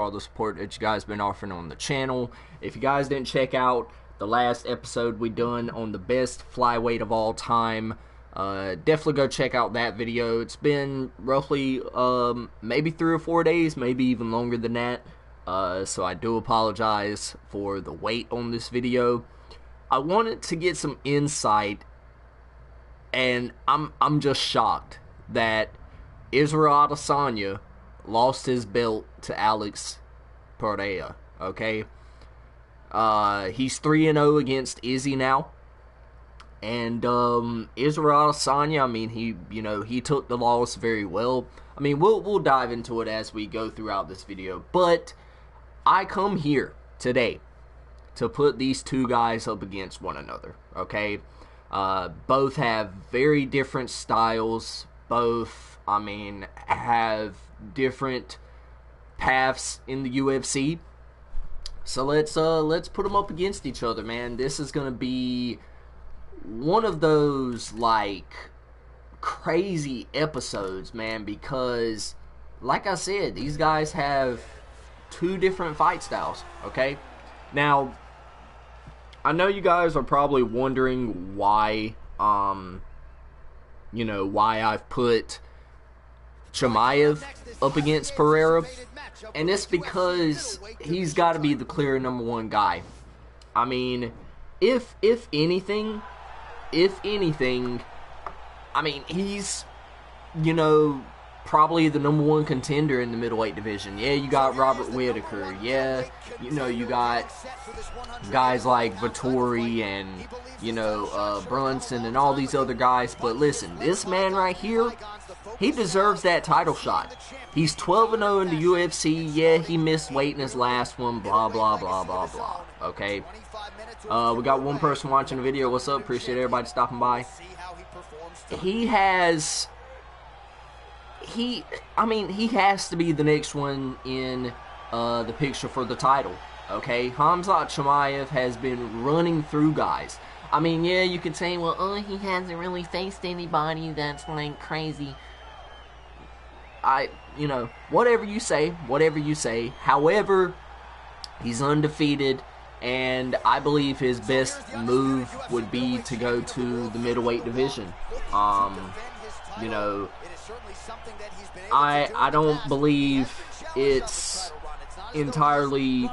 all the support that you guys been offering on the channel. If you guys didn't check out the last episode we done on the best flyweight of all time, definitely go check out that video. It's been roughly maybe 3 or 4 days, maybe even longer than that, so I do apologize for the wait on this video. I wanted to get some insight, and I'm just shocked that Israel Adesanya lost his belt to Alex Pereira. Okay, he's 3-0 against Izzy now, and Israel Adesanya, I mean, he took the loss very well. I mean, we'll dive into it as we go throughout this video, but I come here today to put these two guys up against one another. Okay, both have very different styles. Both, I mean, have different paths in the UFC. So let's put them up against each other, man. This is gonna be one of those like crazy episodes, man, because like I said, these guys have two different fight styles. Okay, now I know you guys are probably wondering why why I've put Chimaev up against Pereira, and it's because he's got to be the clear #1 guy. I mean, if anything, I mean, he's, probably the #1 contender in the middleweight division. Yeah, you got Robert Whittaker. Yeah, you got guys like Vittori and, Brunson and all these other guys. But listen, this man right here, he deserves that title shot. He's 12-0 in the UFC. Yeah, he missed weight in his last one. Blah, blah, blah, blah, blah. Okay. We got one person watching the video. What's up? Appreciate everybody stopping by. He has to be the next one in the picture for the title. Okay, Khamzat Chimaev has been running through guys. I mean, yeah, you could say, well, he hasn't really faced anybody that's like crazy. Whatever you say. However, he's undefeated, and I believe his best move would be to go to the middleweight division. I don't believe it's entirely,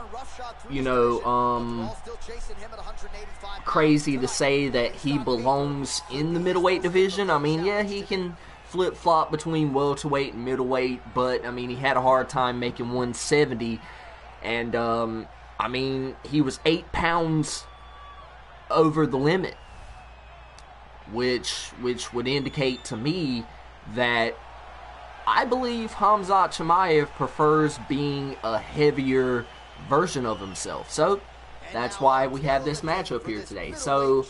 crazy to say that he belongs in the middleweight division. I mean, yeah, he can flip-flop between welterweight and middleweight, but, I mean, he had a hard time making 170, and, I mean, he was 8 pounds over the limit, which would indicate to me that I believe Khamzat Chimaev prefers being a heavier version of himself. So that's why we have this matchup here today. So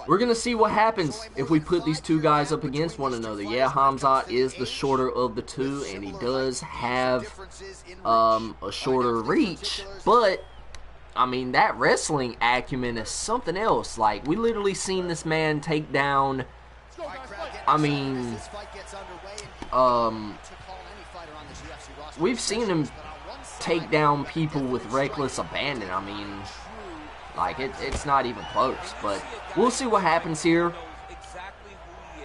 we're going to see what happens if we put these two guys up against one another. Yeah, Khamzat is the shorter of the two, and he does have a shorter reach, but I mean, that wrestling acumen is something else. Like, we literally seen this man take down, I mean, we've seen him take down people with reckless abandon. I mean, like, it's not even close. But we'll see what happens here.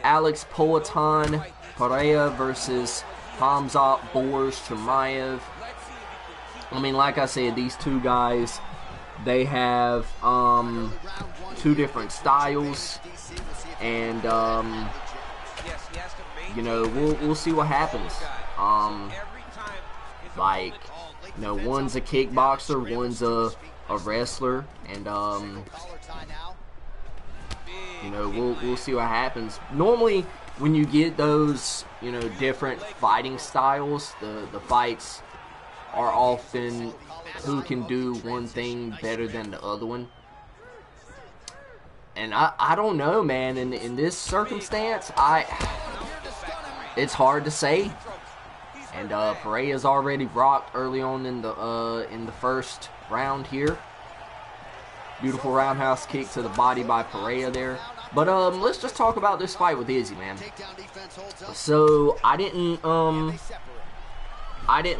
Alex Poatan Pereira versus Khamzat Chimaev. I mean, like I said, these two guys, they have two different styles, and we'll see what happens. One's a kickboxer, one's a wrestler, and we'll see what happens. Normally, when you get those different fighting styles, the fights are often who can do one thing better than the other one. And I don't know, man. In this circumstance, it's hard to say. And Pereira's already rocked early on in the first round here. Beautiful roundhouse kick to the body by Pereira there. But let's just talk about this fight with Izzy, man. So I didn't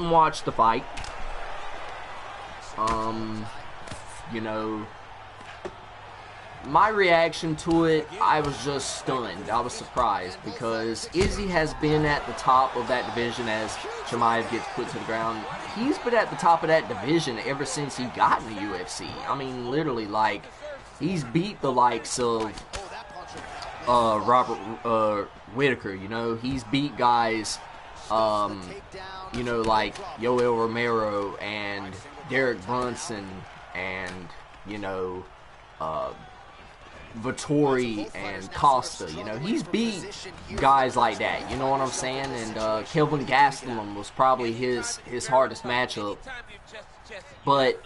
watch the fight. You know, my reaction to it, I was just stunned. I was surprised because Izzy has been at the top of that division as Chimaev gets put to the ground. He's been at the top of that division ever since he got in the UFC. I mean, literally, like, he's beat the likes of Robert Whitaker, you know. He's beat guys, you know, like Yoel Romero and Derek Brunson and, you know, Vittori and Costa. You know, he's beat guys like that, you know what I'm saying? And Kelvin Gastelum was probably his hardest matchup. But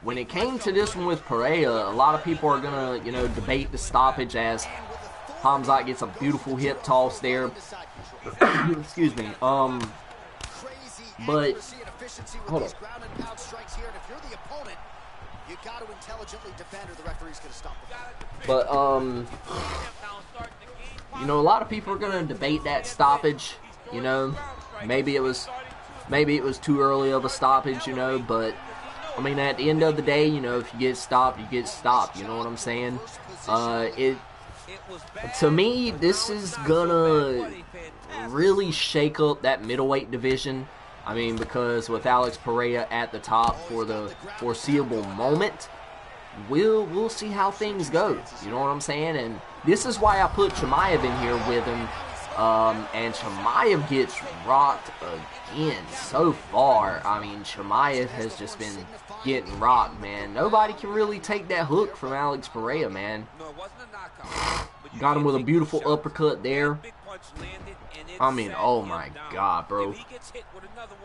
when it came to this one with Pereira, a lot of people are gonna, you know, debate the stoppage as Khamzat gets a beautiful hip toss there. Excuse me. But hold on. You got to intelligently defend or the referee's going to stop the fight. But you know, a lot of people are going to debate that stoppage, you know. Maybe it was too early of a stoppage, you know, but I mean, at the end of the day, you know, if you get stopped, you get stopped, you know what I'm saying? To me, this is gonna really shake up that middleweight division. I mean, because with Alex Pereira at the top for the foreseeable moment, we'll see how things go. You know what I'm saying? And this is why I put Chimaev in here with him. And Chimaev gets rocked again so far. I mean, Chimaev has just been getting rocked, man. Nobody can really take that hook from Alex Pereira, man. Got him with a beautiful uppercut there. I mean, oh my God, bro.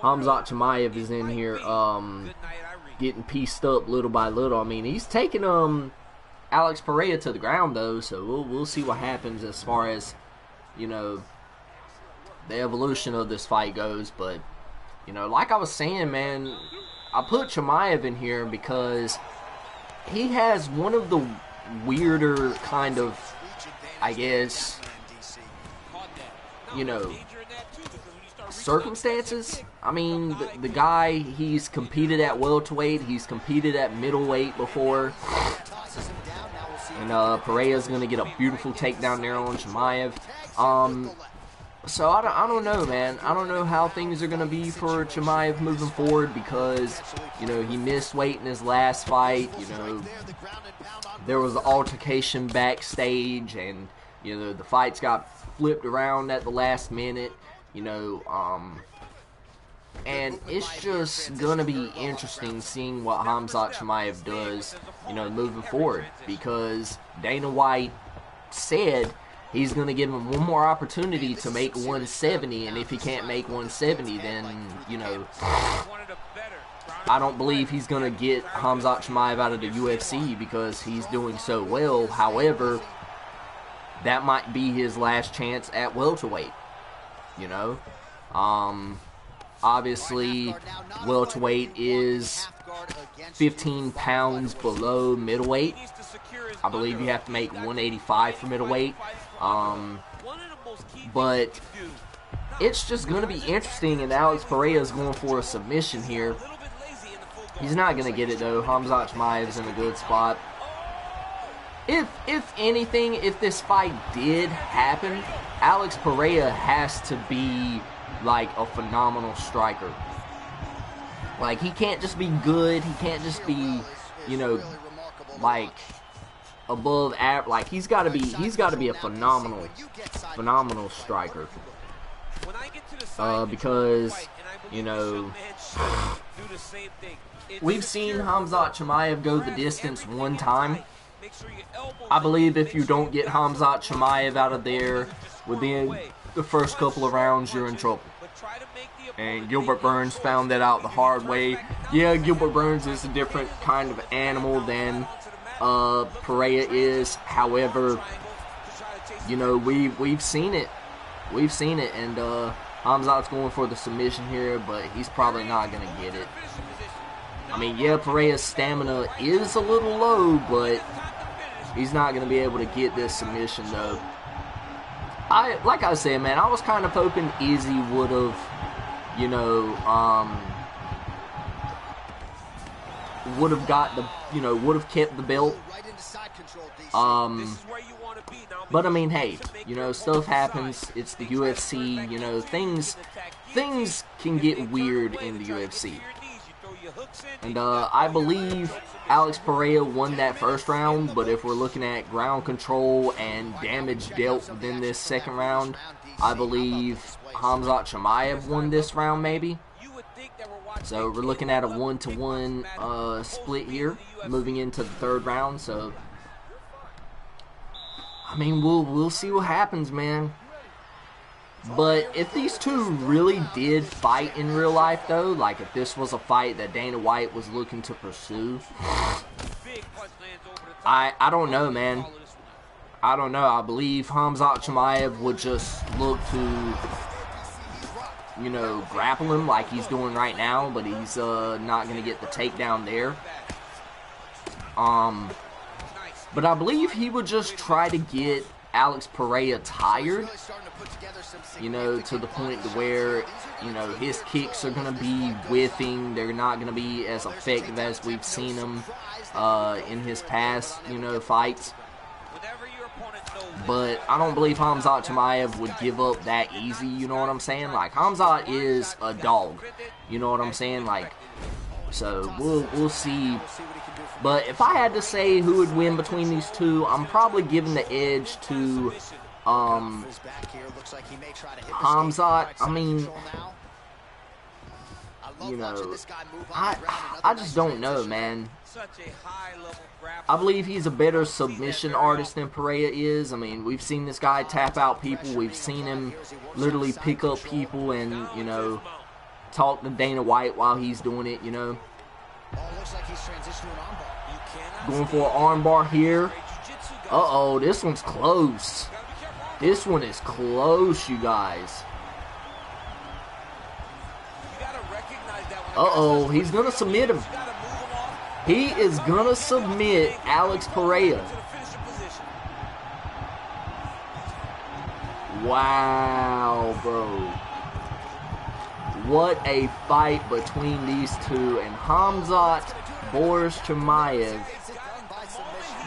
Khamzat Chimaev is in here getting pieced up little by little. I mean, he's taking Alex Pereira to the ground, though, so we'll see what happens as far as, you know, the evolution of this fight goes. But, you know, like I was saying, man, I put Chimaev in here because he has one of the weirder kind of, I guess, you know, circumstances. I mean, the guy, he's competed at welterweight, he's competed at middleweight before, and Pereira's gonna get a beautiful takedown there on Chimaev. So I don't know, man. I don't know how things are gonna be for Chimaev moving forward because, you know, he missed weight in his last fight. You know, there was an altercation backstage, and, you know, the fights got flipped around at the last minute. You know, and it's just gonna be interesting seeing what Khamzat Chimaev does, you know, moving forward, because Dana White said he's gonna give him one more opportunity to make 170, and if he can't make 170, then, you know, I don't believe he's gonna get Khamzat Chimaev out of the UFC because he's doing so well. However, that might be his last chance at welterweight. You know, obviously, welterweight is 15 pounds below middleweight. I believe you have to make 185 for middleweight. But it's just going to be interesting, and Alex Pereira is going for a submission here. He's not going to get it, though. Khamzat Chimaev is in a good spot. If anything, if this fight did happen, Alex Pereira has to be like a phenomenal striker. Like, he can't just be good. He can't just be, you know, like above average. Like, he's got to be a phenomenal striker. Because, you know, we've seen Khamzat Chimaev go the distance one time. I believe if you don't get Khamzat Chimaev out of there within the first couple of rounds, you're in trouble. And Gilbert Burns found that out the hard way. Yeah, Gilbert Burns is a different kind of animal than Pereira is. However, you know, we've seen it. We've seen it, and Khamzat's going for the submission here, but he's probably not going to get it. I mean, yeah, Pereira's stamina is a little low, but he's not going to be able to get this submission, though. Like I said, man, I was kind of hoping Izzy would have, you know, would have got the, would have kept the belt. But I mean, hey, stuff happens. It's the UFC. Things can get weird in the UFC. And I believe Alex Pereira won that first round, but if we're looking at ground control and damage dealt within this second round, I believe Khamzat Chimaev won this round, maybe. So we're looking at a 1-to-1 split here, moving into the third round. So I mean, we'll see what happens, man. But if these two really did fight in real life, though, like if this was a fight that Dana White was looking to pursue, I don't know, man. I don't know. I believe Khamzat Chimaev would just look to, grapple him like he's doing right now, but he's not going to get the takedown there. But I believe he would just try to get Alex Pereira tired, to the point to where, his kicks are going to be whiffing. They're not going to be as effective as we've seen him in his past, fights. But I don't believe Khamzat Chimaev would give up that easy, you know what I'm saying? Like, Khamzat is a dog, you know what I'm saying? Like, so we'll see. But if I had to say who would win between these two, I'm probably giving the edge to Khamzat. I mean, I just don't know, man. I believe he's a better submission artist than Pereira is. I mean, we've seen this guy tap out people. We've seen him literally pick up people and, talk to Dana White while he's doing it, Going for an armbar here. Uh-oh, this one's close. This one is close, you guys. Uh-oh, he's going to submit him. He is going to submit Alex Pereira. Wow, bro. What a fight between these two. And Khamzat Chimaev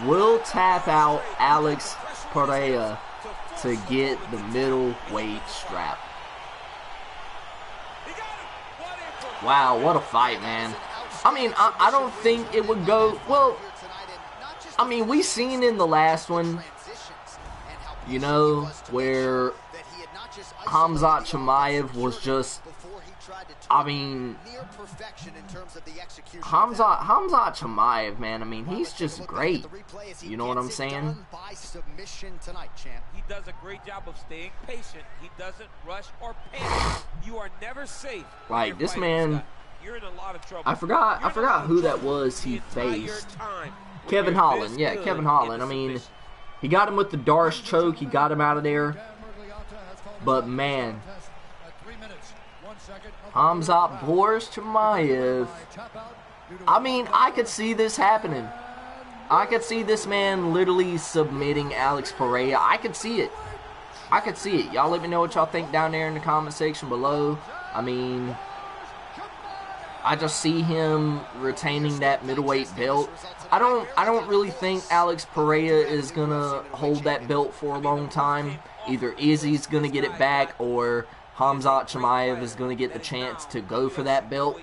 will tap out Alex Pereira to get the middleweight strap. Wow, what a fight, man. I mean, I don't think it would go... Well, I mean, we seen in the last one, where Khamzat Chimaev was just... I mean, Khamzat Chimaev, man, I mean, he's just great. You know what I'm saying? He does a great job of staying patient. He doesn't rush or panic. You are never safe. Like, this man... You're in a lot of trouble. I forgot who that was he faced. Kevin Holland. Yeah, Kevin Holland. I mean, he got him with the Darce choke. He got him out of there. But, man... Khamzat Chimaev. I mean, I could see this happening. I could see this man literally submitting Alex Pereira. I could see it. I could see it. Y'all let me know what y'all think down there in the comment section below. I mean, I just see him retaining that middleweight belt. I don't really think Alex Pereira is gonna hold that belt for a long time. Either Izzy's gonna get it back or Khamzat Chimaev is going to get the chance to go for that belt.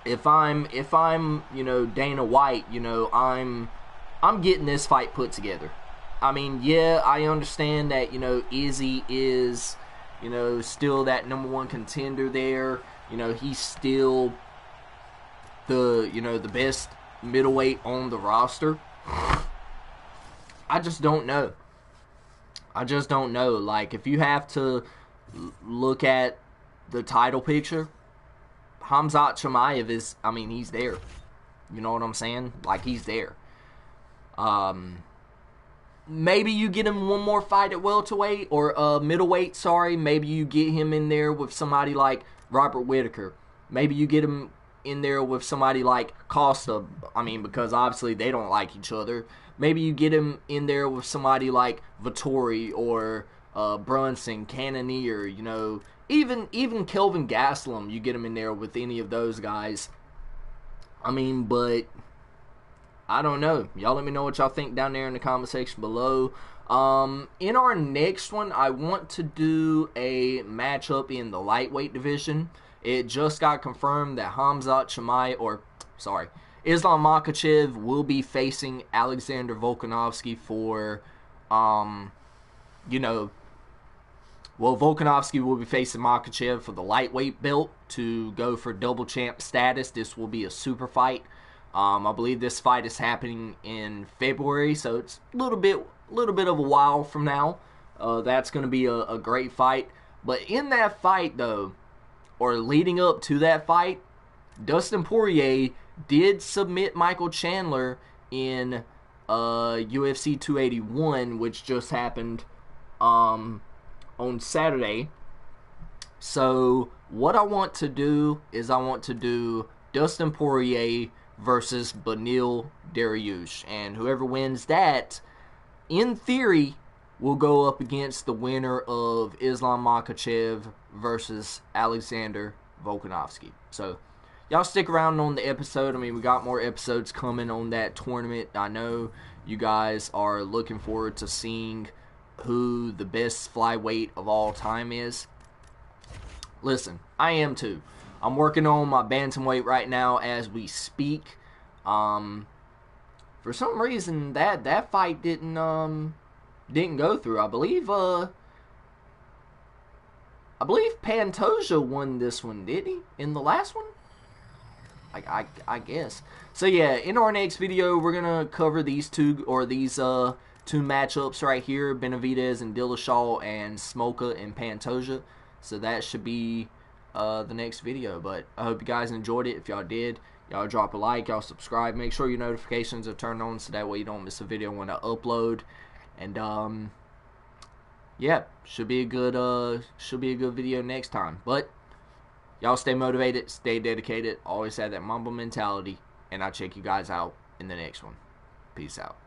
If I'm Dana White, I'm getting this fight put together. I mean, yeah, I understand that, Izzy is, still that #1 contender there. He's still the, the best middleweight on the roster. I just don't know. Like, if you have to look at the title picture, Khamzat Chimaev is, I mean, he's there. You know what I'm saying? Like, he's there. Maybe you get him one more fight at welterweight, or middleweight, sorry. Maybe you get him in there with somebody like Robert Whittaker. Maybe you get him in there with somebody like Costa. I mean, because obviously they don't like each other. Maybe you get him in there with somebody like Vettori or Brunson, Cannonier, even Kelvin Gastelum. You get him in there with any of those guys. I mean, but I don't know. Y'all let me know what y'all think down there in the comment section below. In our next one, I want to do a matchup in the lightweight division. It just got confirmed that Khamzat Islam Makhachev will be facing Alexander Volkanovski for, Volkanovski will be facing Makhachev for the lightweight belt to go for double champ status. This will be a super fight. I believe this fight is happening in February, so it's a little bit of a while from now. That's going to be a great fight. But in that fight, though, or leading up to that fight, Dustin Poirier did submit Michael Chandler in UFC 281, which just happened on Saturday. So what I want to do is I want to do Dustin Poirier versus Beneil Dariush, and whoever wins that, in theory, will go up against the winner of Islam Makhachev versus Alexander Volkanovski. So y'all stick around on the episode. I mean, we got more episodes coming on that tournament. I know you guys are looking forward to seeing who the best flyweight of all time is. Listen, I am too. I'm working on my bantamweight right now as we speak. For some reason that fight didn't go through. I believe Pantoja won this one, did he? In the last one? I guess. So yeah, in our next video we're gonna cover these two matchups right here, Benavidez and Dillashaw, and Smolka and Pantoja. So that should be the next video. But I hope you guys enjoyed it. If y'all did, y'all drop a like, y'all subscribe, make sure your notifications are turned on so that way you don't miss a video when I upload. And yeah, should be a good video next time. But y'all stay motivated, stay dedicated, always have that Mamba mentality, and I'll check you guys out in the next one. Peace out.